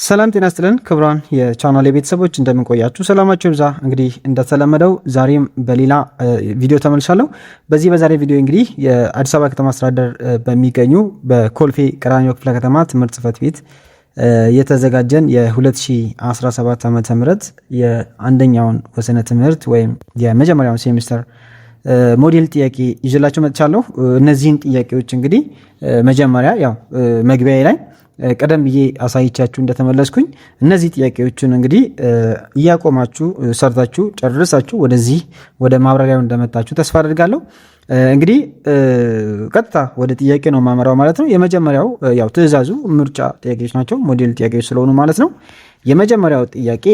ሰላም ጤና ይስጥልን ክቡራን የቻናሌ ቤተሰቦች እንደምን ቆያችሁ? ሰላማችሁ ይብዛ። እንግዲህ እንደተለመደው ዛሬም በሌላ ቪዲዮ ተመልሻለሁ። በዛሬ ቪዲዮ እንግዲህ የአዲስ አበባ ከተማ አስተዳደር በሚገኙ በኮልፌ ቀራኒዮ ክፍለ ከተማ ትምህርት ጽሕፈት ቤት የተዘጋጀን የ2017 ዓመተ ምህረት የአንደኛውን ወሰነ ትምህርት ወይም የመጀመሪያውን ሴሚስተር ሞዴል ጥያቄ ይዤላችሁ መጥቻለሁ። እነዚህን ጥያቄዎች እንግዲህ መጀመሪያ ያው መግቢያ ላይ ቀደም ብዬ አሳይቻችሁ እንደተመለስኩኝ እነዚህ ጥያቄዎችን እንግዲህ እያቆማችሁ ሰርታችሁ ጨርሳችሁ ወደዚህ ወደ ማብራሪያው እንደመጣችሁ ተስፋ አድርጋለሁ። እንግዲህ ቀጥታ ወደ ጥያቄ ነው ማመራው ማለት ነው። የመጀመሪያው ያው ትዕዛዙ ምርጫ ጥያቄዎች ናቸው፣ ሞዴል ጥያቄዎች ስለሆኑ ማለት ነው። የመጀመሪያው ጥያቄ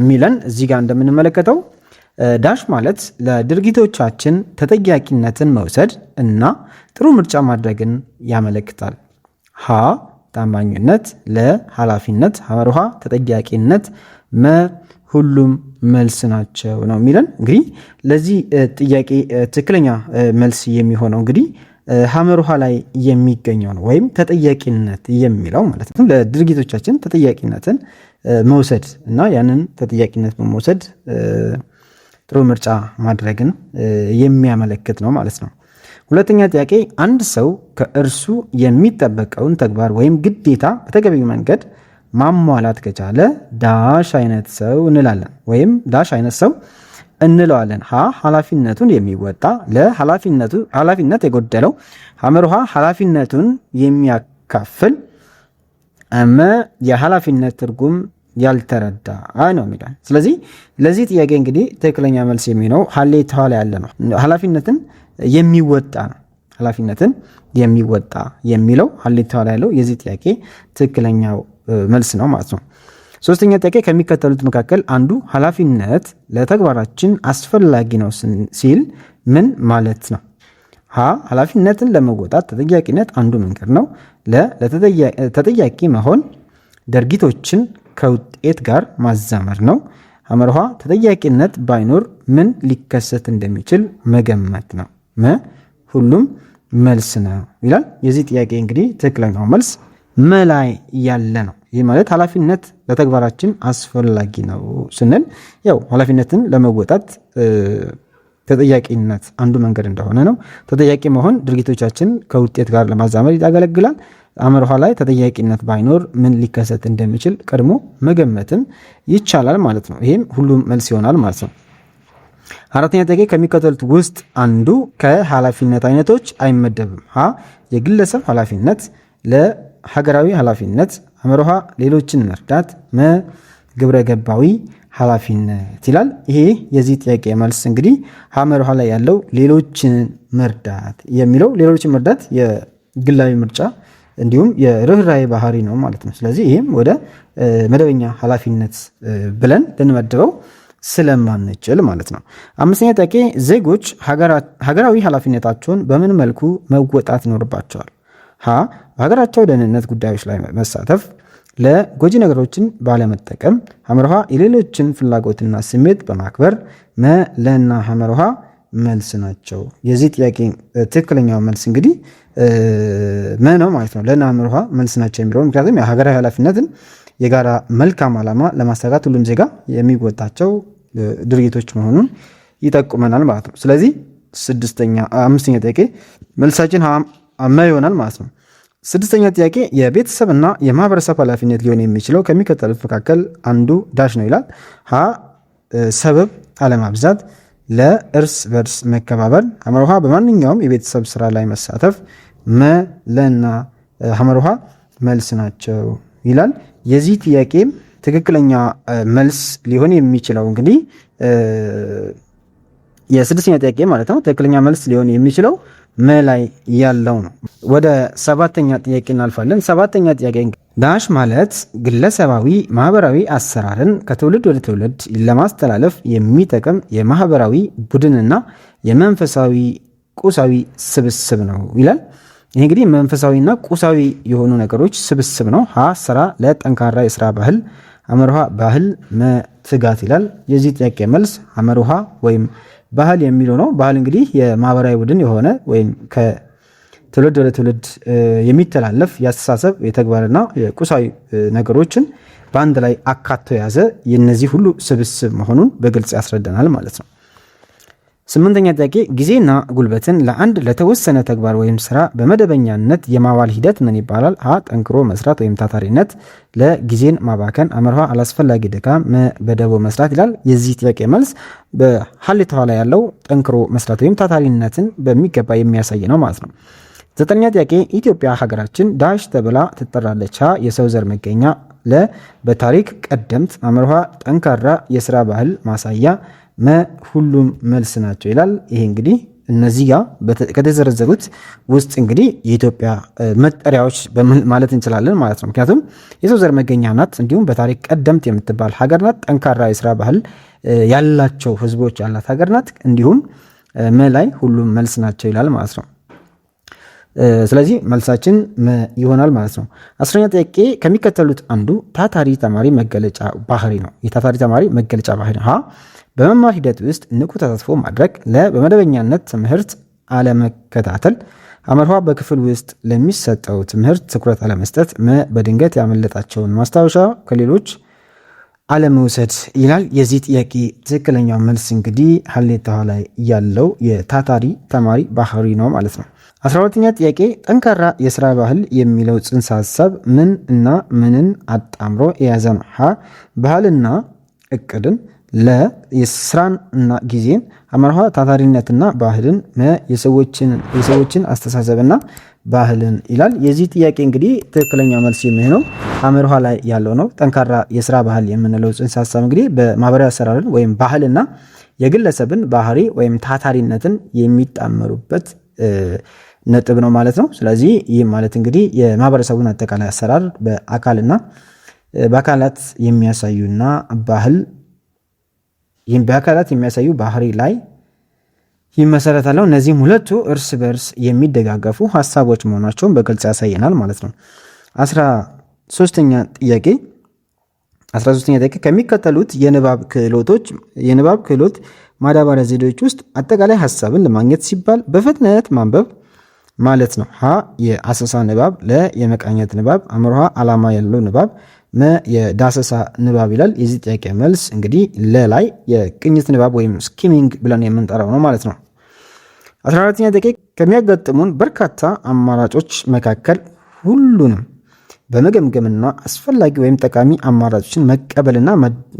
ሚለን እዚህ ጋር እንደምንመለከተው ዳሽ ማለት ለድርጊቶቻችን ተጠያቂነትን መውሰድ እና ጥሩ ምርጫ ማድረግን ያመለክታል። ሀ ታማኝነት፣ ለኃላፊነት፣ ሐመርሃ ተጠያቂነት፣ መ ሁሉም መልስ ናቸው ነው የሚለን። እንግዲህ ለዚህ ጥያቄ ትክክለኛ መልስ የሚሆነው እንግዲህ ሐመርሃ ላይ የሚገኘው ነው፣ ወይም ተጠያቂነት የሚለው ማለት ነው። ለድርጊቶቻችን ተጠያቂነትን መውሰድ እና ያንን ተጠያቂነት በመውሰድ ጥሩ ምርጫ ማድረግን የሚያመለክት ነው ማለት ነው። ሁለተኛ ጥያቄ አንድ ሰው ከእርሱ የሚጠበቀውን ተግባር ወይም ግዴታ በተገቢው መንገድ ማሟላት ከቻለ ዳሽ አይነት ሰው እንላለን፣ ወይም ዳሽ አይነት ሰው እንለዋለን። ሀ ኃላፊነቱን የሚወጣ፣ ለኃላፊነት የጎደለው፣ ሐመርሃ ኃላፊነቱን የሚያካፍል፣ መ የኃላፊነት ትርጉም ያልተረዳ ነው የሚለው። ስለዚህ ለዚህ ጥያቄ እንግዲህ ትክክለኛ መልስ የሚሆነው ሀሌታ ላይ ያለ ነው። ኃላፊነትን የሚወጣ ነው። ኃላፊነትን የሚወጣ የሚለው ሀሌታ ላይ ያለው የዚህ ጥያቄ ትክክለኛው መልስ ነው ማለት ነው። ሶስተኛ ጥያቄ ከሚከተሉት መካከል አንዱ ኃላፊነት ለተግባራችን አስፈላጊ ነው ሲል ምን ማለት ነው? ሀ ኃላፊነትን ለመወጣት ተጠያቂነት አንዱ መንገድ ነው። ተጠያቂ መሆን ድርጊቶችን ከውጤት ጋር ማዛመር ነው። ሐመርሃ ተጠያቂነት ባይኖር ምን ሊከሰት እንደሚችል መገመት ነው። መ ሁሉም መልስ ነው ይላል። የዚህ ጥያቄ እንግዲህ ትክክለኛው መልስ መላይ ያለ ነው። ይህ ማለት ኃላፊነት ለተግባራችን አስፈላጊ ነው ስንል ያው ኃላፊነትን ለመወጣት ተጠያቂነት አንዱ መንገድ እንደሆነ ነው። ተጠያቂ መሆን ድርጊቶቻችን ከውጤት ጋር ለማዛመር ያገለግላል። ሐመርሃ ላይ ተጠያቂነት ባይኖር ምን ሊከሰት እንደሚችል ቀድሞ መገመትም ይቻላል ማለት ነው። ይህም ሁሉም መልስ ይሆናል ማለት ነው። አራተኛ ጥያቄ ከሚከተሉት ውስጥ አንዱ ከኃላፊነት አይነቶች አይመደብም። ሀ የግለሰብ ኃላፊነት፣ ለሀገራዊ ኃላፊነት፣ ሐመርሃ ሌሎችን መርዳት፣ መ ግብረ ገባዊ ኃላፊነት ይላል። ይሄ የዚህ ጥያቄ መልስ እንግዲህ ሐመርሃ ላይ ያለው ሌሎችን መርዳት የሚለው ሌሎችን መርዳት የግላዊ ምርጫ እንዲሁም የርህራሄ ባህሪ ነው ማለት ነው። ስለዚህ ይህም ወደ መደበኛ ኃላፊነት ብለን ልንመድበው ስለማንችል ማለት ነው። አምስተኛ ጥያቄ ዜጎች ሀገራዊ ኃላፊነታቸውን በምን መልኩ መወጣት ይኖርባቸዋል? ሀ በሀገራቸው ደህንነት ጉዳዮች ላይ መሳተፍ፣ ለጎጂ ነገሮችን ባለመጠቀም፣ ሐመርሃ የሌሎችን ፍላጎትና ስሜት በማክበር፣ መ ለና ሐመርሃ መልስ ናቸው። የዚህ ጥያቄ ትክክለኛው መልስ እንግዲህ መ ነው ማለት ነው። ለና ሐመርሃ መልስ ናቸው የሚለው ምክንያቱም የሀገራዊ ኃላፊነትን የጋራ መልካም ዓላማ ለማሳካት ሁሉም ዜጋ የሚወጣቸው ድርጊቶች መሆኑን ይጠቁመናል ማለት ነው። ስለዚህ አምስተኛ ጥያቄ መልሳችን መ ይሆናል ማለት ነው። ስድስተኛ ጥያቄ የቤተሰብና የማህበረሰብ ኃላፊነት ሊሆን የሚችለው ከሚከተሉት መካከል አንዱ ዳሽ ነው ይላል። ሀ ሰበብ አለማብዛት፣ ለእርስ በርስ መከባበር፣ ሐመርሃ በማንኛውም የቤተሰብ ስራ ላይ መሳተፍ፣ መ ለና ሐመርሃ መልስ ናቸው ይላል። የዚህ ጥያቄም ትክክለኛ መልስ ሊሆን የሚችለው እንግዲህ የስድስተኛ ጥያቄ ማለት ነው። ትክክለኛ መልስ ሊሆን የሚችለው መ ላይ ያለው ነው። ወደ ሰባተኛ ጥያቄ እናልፋለን። ሰባተኛ ጥያቄ ዳሽ ማለት ግለሰባዊ ማህበራዊ አሰራርን ከትውልድ ወደ ትውልድ ለማስተላለፍ የሚጠቅም የማህበራዊ ቡድንና የመንፈሳዊ ቁሳዊ ስብስብ ነው ይላል። ይህ እንግዲህ መንፈሳዊና ቁሳዊ የሆኑ ነገሮች ስብስብ ነው። ሀ ስራ፣ ለጠንካራ የስራ ባህል፣ ሐመርሃ ባህል፣ መትጋት ይላል። የዚህ ጥያቄ መልስ ሐመርሃ ወይም ባህል የሚለው ነው። ባህል እንግዲህ የማህበራዊ ቡድን የሆነ ወይም ትውልድ ወደ ትውልድ የሚተላለፍ የአስተሳሰብ የተግባርና የቁሳዊ ነገሮችን በአንድ ላይ አካቶ የያዘ የነዚህ ሁሉ ስብስብ መሆኑን በግልጽ ያስረዳናል ማለት ነው። 8ኛ ጥያቄ ጊዜና ጉልበትን ለአንድ ለተወሰነ ተግባር ወይም ስራ በመደበኛነት የማዋል ሂደት ምን ይባላል? ሀ ጠንክሮ መስራት ወይም ታታሪነት፣ ለጊዜን ማባከን፣ አመርሃ አላስፈላጊ ድካም፣ በደቦ መስራት ይላል። የዚህ ጥያቄ መልስ በሐሌታዋ ላይ ያለው ጠንክሮ መስራት ወይም ታታሪነትን በሚገባ የሚያሳይ ነው ማለት ነው። 9ኛ ጥያቄ ኢትዮጵያ ሀገራችን ዳሽ ተብላ ትጠራለች? ሀ የሰው ዘር መገኛ፣ ለ በታሪክ ቀደምት፣ አመርሃ ጠንካራ የስራ ባህል ማሳያ፣ ሁሉም መልስ ናቸው ይላል። ይሄ እንግዲህ እነዚህ ጋር ከተዘረዘሩት ውስጥ እንግዲህ የኢትዮጵያ መጠሪያዎች ማለት እንችላለን ማለት ነው። ምክንያቱም የሰው ዘር መገኛ ናት፣ እንዲሁም በታሪክ ቀደምት የምትባል ሀገር ናት፣ ጠንካራ የስራ ባህል ያላቸው ህዝቦች ያላት ሀገር ናት፣ እንዲሁም ላይ ሁሉም መልስ ናቸው ይላል ማለት ነው። ስለዚህ መልሳችን ይሆናል ማለት ነው። 10ኛ ጥያቄ ከሚከተሉት አንዱ ታታሪ ተማሪ መገለጫ ባህሪ ነው። የታታሪ ተማሪ መገለጫ ባህሪ ሀ በመማር ሂደት ውስጥ ንቁ ተሳትፎ ማድረግ፣ ለ በመደበኛነት ትምህርት አለመከታተል፣ አመርሃ በክፍል ውስጥ ለሚሰጠው ትምህርት ትኩረት አለመስጠት፣ በድንገት ያመለጣቸውን ማስታወሻ ከሌሎች አለመውሰድ ይላል። የዚህ ጥያቄ ትክክለኛው መልስ እንግዲህ ሐሌታዋ ላይ ያለው የታታሪ ተማሪ ባህሪ ነው ማለት ነው። 12ኛ ጥያቄ ጠንካራ የስራ ባህል የሚለው ጽንሰ ሐሳብ ምን እና ምንን አጣምሮ የያዘ ነው? ሀ ባህልና እቅድን፣ ለ የስራን እና ጊዜን፣ አመርሃ ታታሪነትና ባህልን፣ የሰዎችን አስተሳሰብና ባህልን ይላል። የዚህ ጥያቄ እንግዲህ ትክክለኛ መልስ የሚሆነው አመርሃ ላይ ያለው ነው። ጠንካራ የስራ ባህል የምንለው ጽንሰ ሐሳብ እንግዲህ በማህበራዊ አሰራርን ወይም ባህልና የግለሰብን ባህሪ ወይም ታታሪነትን የሚጣመሩበት ነጥብ ነው ማለት ነው። ስለዚህ ይህ ማለት እንግዲህ የማህበረሰቡን አጠቃላይ አሰራር በአካላት የሚያሳዩና በአካላት የሚያሳዩ ባህሪ ላይ ይመሰረታል። እነዚህም ሁለቱ እርስ በርስ የሚደጋገፉ ሀሳቦች መሆናቸውን በግልጽ ያሳየናል ማለት ነው። 13ኛ ጥያቄ ከሚከተሉት የንባብ ክህሎት ማዳበሪያ ዘዴዎች ውስጥ አጠቃላይ ሀሳብን ለማግኘት ሲባል በፍጥነት ማንበብ ማለት ነው። ሀ የአሰሳ ንባብ፣ ለ የመቃኘት ንባብ፣ አመርሃ ዓላማ ያለው ንባብ፣ የዳሰሳ ንባብ ይላል። የዚህ ጥያቄ መልስ እንግዲህ ለላይ የቅኝት ንባብ ወይም ስኪሚንግ ብለን የምንጠራው ነው ማለት ነው። 14ኛ ጥያቄ ከሚያጋጥሙን በርካታ አማራጮች መካከል ሁሉንም በመገምገምና አስፈላጊ ወይም ጠቃሚ አማራጮችን መቀበልና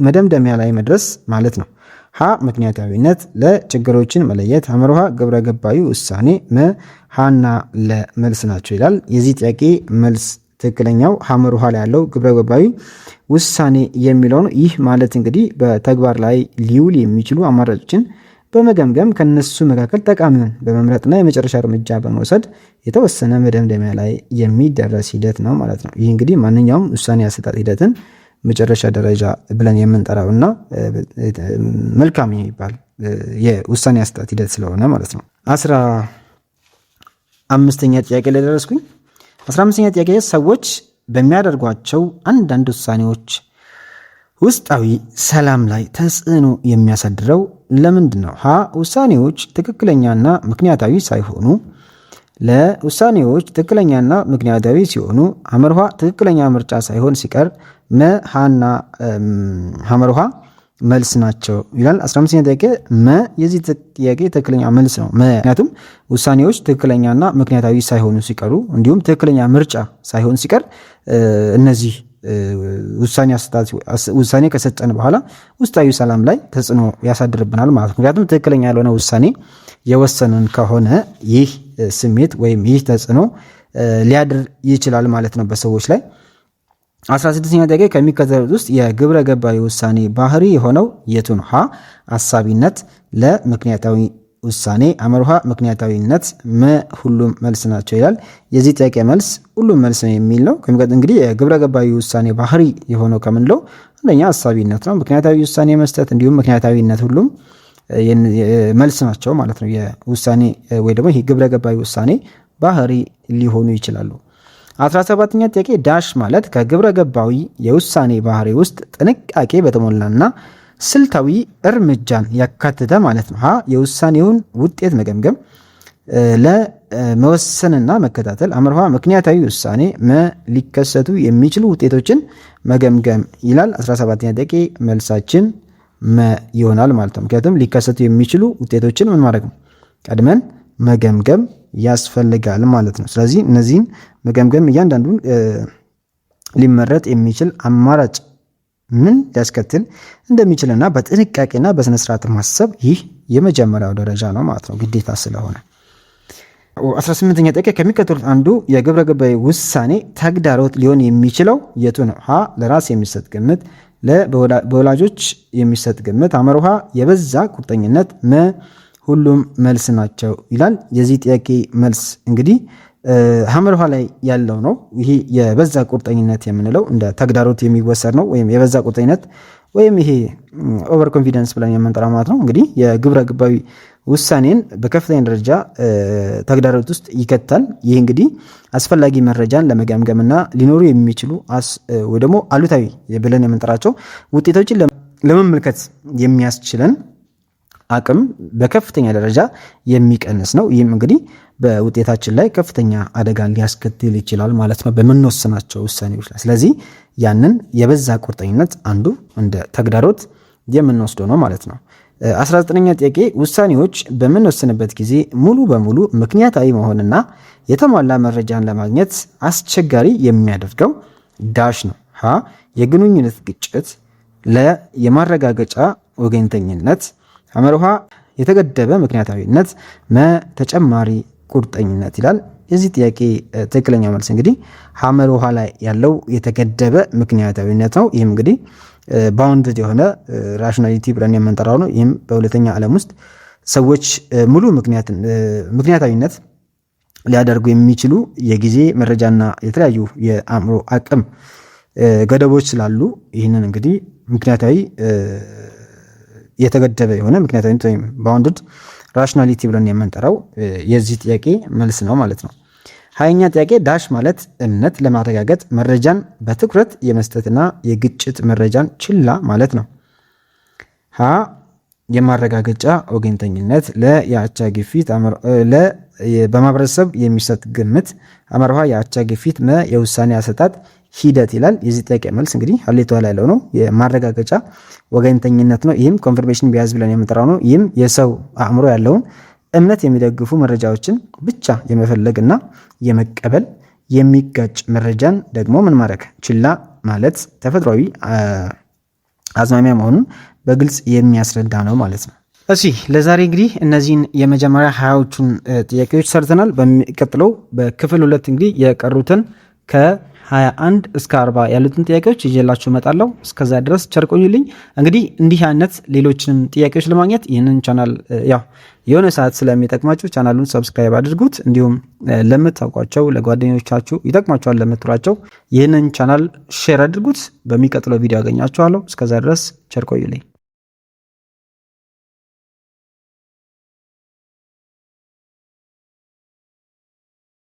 መደምደሚያ ላይ መድረስ ማለት ነው። ሀ ምክንያታዊነት፣ ለችግሮችን መለየት፣ አመርሃ ግብረ ገባዊ ውሳኔ፣ ሀና ለመልስ ናቸው ይላል። የዚህ ጥያቄ መልስ ትክክለኛው ሀመርሃ ላይ ያለው ግብረ ገባዊ ውሳኔ የሚለው ነው። ይህ ማለት እንግዲህ በተግባር ላይ ሊውል የሚችሉ አማራጮችን በመገምገም ከነሱ መካከል ጠቃሚውን በመምረጥና የመጨረሻ እርምጃ በመውሰድ የተወሰነ መደምደሚያ ላይ የሚደረስ ሂደት ነው ማለት ነው። ይህ እንግዲህ ማንኛውም ውሳኔ አሰጣጥ ሂደትን መጨረሻ ደረጃ ብለን የምንጠራው እና መልካም የሚባል የውሳኔ አሰጣጥ ሂደት ስለሆነ ማለት ነው። 15ኛ ጥያቄ ላይ ደረስኩኝ። 15ኛ ጥያቄ ሰዎች በሚያደርጓቸው አንዳንድ ውሳኔዎች ውስጣዊ ሰላም ላይ ተጽዕኖ የሚያሳድረው ለምንድን ነው? ሀ ውሳኔዎች ትክክለኛና ምክንያታዊ ሳይሆኑ፣ ለውሳኔዎች ትክክለኛና ምክንያታዊ ሲሆኑ፣ አመርሃ ትክክለኛ ምርጫ ሳይሆን ሲቀር፣ ሀና ሀመርሃ መልስ ናቸው ይላል። 15ኛ ጥያቄ የዚህ ጥያቄ ትክክለኛ መልስ ነው። ምክንያቱም ውሳኔዎች ትክክለኛና ምክንያታዊ ሳይሆኑ ሲቀሩ እንዲሁም ትክክለኛ ምርጫ ሳይሆን ሲቀር እነዚህ ውሳኔ ከሰጠን በኋላ ውስጣዊ ሰላም ላይ ተጽዕኖ ያሳድርብናል ማለት ነው። ምክንያቱም ትክክለኛ ያልሆነ ውሳኔ የወሰንን ከሆነ ይህ ስሜት ወይም ይህ ተጽዕኖ ሊያድር ይችላል ማለት ነው በሰዎች ላይ። 16ኛ ጥያቄ ከሚከተሉት ውስጥ የግብረ ገባዊ ውሳኔ ባህሪ የሆነው የቱ ነው? ሀ አሳቢነት፣ ለምክንያታዊ ውሳኔ፣ አመርሃ ምክንያታዊነት፣ ሁሉም መልስ ናቸው ይላል። የዚህ ጥያቄ መልስ ሁሉም መልስ ነው የሚል ነው። እንግዲህ የግብረ ገባዊ ውሳኔ ባህሪ የሆነው ከምንለው አንደኛ አሳቢነት ነው። ምክንያታዊ ውሳኔ መስጠት እንዲሁም ምክንያታዊነት ሁሉም መልስ ናቸው ማለት ነው። የውሳኔ ወይ ደግሞ ይህ ግብረ ገባዊ ውሳኔ ባህሪ ሊሆኑ ይችላሉ። 17ኛ ጥያቄ ዳሽ ማለት ከግብረ ገባዊ የውሳኔ ባህሪ ውስጥ ጥንቃቄ በተሞላና ስልታዊ እርምጃን ያካተተ ማለት ነው። ሀ የውሳኔውን ውጤት መገምገም፣ መወሰንና መከታተል። አምርሃ ምክንያታዊ ውሳኔ። ሊከሰቱ የሚችሉ ውጤቶችን መገምገም ይላል። 17ኛ ጥያቄ መልሳችን ይሆናል ማለት ነው። ምክንያቱም ሊከሰቱ የሚችሉ ውጤቶችን ምን ማድረግ ነው? ቀድመን መገምገም ያስፈልጋል ማለት ነው። ስለዚህ እነዚህን መገምገም እያንዳንዱን ሊመረጥ የሚችል አማራጭ ምን ሊያስከትል እንደሚችልና በጥንቃቄና በስነስርዓት ማሰብ ይህ የመጀመሪያው ደረጃ ነው ማለት ነው፣ ግዴታ ስለሆነ። 18ኛ ጥያቄ ከሚከተሉት አንዱ የግብረ ገባዊ ውሳኔ ተግዳሮት ሊሆን የሚችለው የቱ ነው? ሀ ለራስ የሚሰጥ ግምት፣ በወላጆች የሚሰጥ ግምት፣ አመርሃ የበዛ ቁርጠኝነት፣ ሁሉም መልስ ናቸው ይላል። የዚህ ጥያቄ መልስ እንግዲህ ሐመርሃ ላይ ያለው ነው። ይሄ የበዛ ቁርጠኝነት የምንለው እንደ ተግዳሮት የሚወሰድ ነው፣ ወይም የበዛ ቁርጠኝነት ወይም ይሄ ኦቨር ኮንፊደንስ ብለን የምንጠራው ማለት ነው። እንግዲህ የግብረ ገባዊ ውሳኔን በከፍተኛ ደረጃ ተግዳሮት ውስጥ ይከታል። ይህ እንግዲህ አስፈላጊ መረጃን ለመገምገምና ሊኖሩ የሚችሉ ወይ ደግሞ አሉታዊ ብለን የምንጠራቸው ውጤቶችን ለመመልከት የሚያስችለን አቅም በከፍተኛ ደረጃ የሚቀንስ ነው። ይህም እንግዲህ በውጤታችን ላይ ከፍተኛ አደጋን ሊያስከትል ይችላል ማለት ነው በምንወስናቸው ውሳኔዎች ላይ። ስለዚህ ያንን የበዛ ቁርጠኝነት አንዱ እንደ ተግዳሮት የምንወስደው ነው ማለት ነው። 19ኛ ጥያቄ ውሳኔዎች በምንወስንበት ጊዜ ሙሉ በሙሉ ምክንያታዊ መሆንና የተሟላ መረጃን ለማግኘት አስቸጋሪ የሚያደርገው ዳሽ ነው። ሀ የግንኙነት ግጭት፣ ለ የማረጋገጫ ወገንተኝነት፣ አመርሃ የተገደበ ምክንያታዊነት፣ ተጨማሪ ቁርጠኝነት ይላል። የዚህ ጥያቄ ትክክለኛ መልስ እንግዲህ ሐመርሃ ላይ ያለው የተገደበ ምክንያታዊነት ነው። ይህም እንግዲህ ባውንድድ የሆነ ራሽናሊቲ ብለን የምንጠራው ነው። ይህም በሁለተኛ ዓለም ውስጥ ሰዎች ሙሉ ምክንያታዊነት ሊያደርጉ የሚችሉ የጊዜ መረጃና የተለያዩ የአእምሮ አቅም ገደቦች ስላሉ ይህንን እንግዲህ ምክንያታዊ የተገደበ የሆነ ምክንያታዊነት ወይም ባውንድድ ራሽናሊቲ ብለን የምንጠራው የዚህ ጥያቄ መልስ ነው ማለት ነው። 20ኛ ጥያቄ ዳሽ ማለት እምነት ለማረጋገጥ መረጃን በትኩረት የመስጠትና የግጭት መረጃን ችላ ማለት ነው። ሀ የማረጋገጫ ወገንተኝነት፣ ለ የአቻ ግፊት፣ በማህበረሰብ የሚሰጥ ግምት፣ አመርሃ የአቻ ግፊት፣ የውሳኔ አሰጣጥ ሂደት ይላል። የዚህ ጥያቄ መልስ እንግዲህ ሀሌቷ ላይ ያለው ነው የማረጋገጫ ወገንተኝነት ነው። ይህም ኮንፈርሜሽን ቢያዝ ብለን የምንጠራው ነው። ይህም የሰው አእምሮ ያለውን እምነት የሚደግፉ መረጃዎችን ብቻ የመፈለግና የመቀበል የሚጋጭ መረጃን ደግሞ ምን ማድረግ ችላ ማለት ተፈጥሯዊ አዝማሚያ መሆኑን በግልጽ የሚያስረዳ ነው ማለት ነው። እሺ ለዛሬ እንግዲህ እነዚህን የመጀመሪያ 20ዎቹን ጥያቄዎች ሰርተናል። በሚቀጥለው በክፍል 2 እንግዲህ የቀሩትን ከ21 እስከ 40 ያሉትን ጥያቄዎች ይዤላችሁ እመጣለሁ። እስከዛ ድረስ ቸር ቆዩልኝ። እንግዲህ እንዲህ አይነት ሌሎችንም ጥያቄዎች ለማግኘት ይህንን ቻናል የሆነ ሰዓት ስለሚጠቅማችሁ ቻናሉን ሰብስክራይብ አድርጉት። እንዲሁም ለምታውቋቸው ለጓደኞቻችሁ ይጠቅማቸዋል ለምትሏቸው ይህንን ቻናል ሼር አድርጉት። በሚቀጥለው ቪዲዮ አገኛችኋለሁ። እስከዛ ድረስ ቸር ቆዩልኝ።